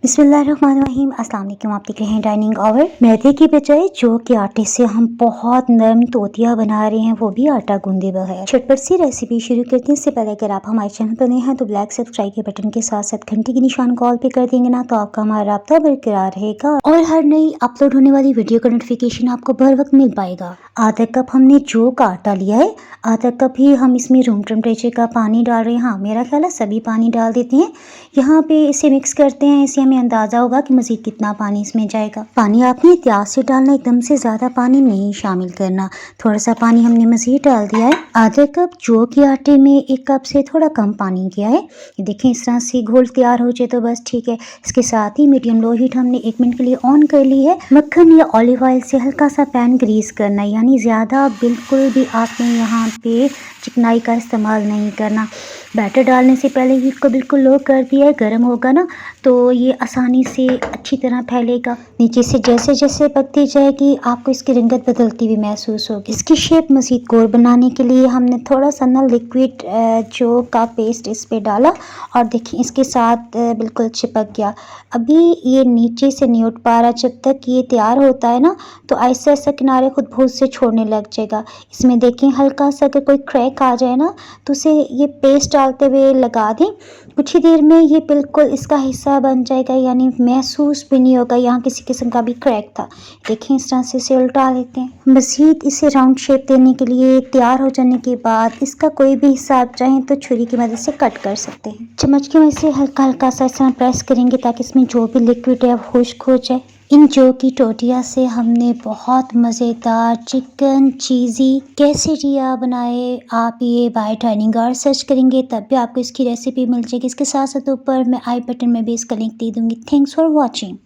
बिस्मिल्लाहिर्रहमानिर्रहीम। अस्सलाम वालेकुम। आप देख रहे हैं डाइनिंग आवर। मैदे की बजाय जौ के आटे से हम बहुत नरम तोतिया बना रहे हैं, वो भी आटा गूंदे बगैर। झटपट सी रेसिपी शुरू करते हैं। इससे पहले अगर आप हमारे चैनल पर नए हैं तो ब्लैक सब्सक्राइब के बटन के साथ साथ घंटी के निशान को ऑल पे कर देंगे ना, तो आपका हमारा राब्ता बरकरार रहेगा और हर नई अपलोड होने वाली वीडियो का नोटिफिकेशन आपको बर वक्त मिल पाएगा। आधा कप हमने जौ का आटा लिया है, आधा कप ही हम इसमें रूम टेम्परेचर का पानी डाल रहे हैं। हाँ, मेरा ख्याल है सभी पानी डाल देते हैं। यहाँ पे इसे मिक्स करते हैं, इससे हमें अंदाज़ा होगा कि मज़ीद कितना पानी इसमें जाएगा। पानी आपने एहतियात से डालना, एकदम से ज़्यादा पानी नहीं शामिल करना। थोड़ा सा पानी हमने मज़ीद डाल दिया है। आधे कप जौ के आटे में 1 कप से थोड़ा कम पानी किया है। ये देखें, इस तरह से घोल तैयार हो जाए तो बस ठीक है। इसके साथ ही मीडियम लो हीट हमने 1 मिनट के लिए ऑन कर ली है। मक्खन या ऑलिव ऑयल से हल्का सा पैन ग्रीस करना, यानी ज़्यादा बिल्कुल भी आपने यहाँ पे चिकनाई का इस्तेमाल नहीं करना। बैटर डालने से पहले ही इसको बिल्कुल लो कर दिया है। गर्म होगा ना तो ये आसानी से अच्छी तरह फैलेगा। नीचे से जैसे जैसे पकती जाएगी आपको इसकी रंगत बदलती हुई महसूस होगी। इसकी शेप मज़ीद गोल बनाने के लिए हमने थोड़ा सा ना लिक्विड जौ का पेस्ट इस पे डाला और देखिए इसके साथ बिल्कुल चिपक गया। अभी ये नीचे से नहीं उठ पा रहा। जब तक ये तैयार होता है ना तो ऐसा ऐसा किनारे खुद बहुत से छोड़ने लग जाएगा। इसमें देखें हल्का सा अगर कोई क्रैक आ जाए ना तो उसे ये पेस्ट डालते हुए लगा दें। कुछ ही देर में ये बिल्कुल इसका हिस्सा बन जाएगा, यानी महसूस भी नहीं होगा यहाँ किसी किस्म का भी क्रैक था। देखें इस तरह से इसे उल्टा लेते हैं। मज़ीद इसे राउंड शेप देने के लिए तैयार हो जाने के बाद इसका कोई भी हिस्सा आप चाहें तो छुरी की मदद से कट कर सकते हैं। चम्मच की मदद से हल्का हल्का सा इस तरह प्रेस करेंगे ताकि इसमें जो भी लिक्विड है वो खुश्क हो जाए। इन जौ की टोटिया से हमने बहुत मज़ेदार चिकन चीज़ी कैसेरिया बनाए। आप ये बाय डाइनिंग आवर सर्च करेंगे तब भी आपको इसकी रेसिपी मिल जाएगी। इसके साथ साथ ऊपर मैं आई बटन में भी इसका लिंक दे दूँगी। Thanks for watching.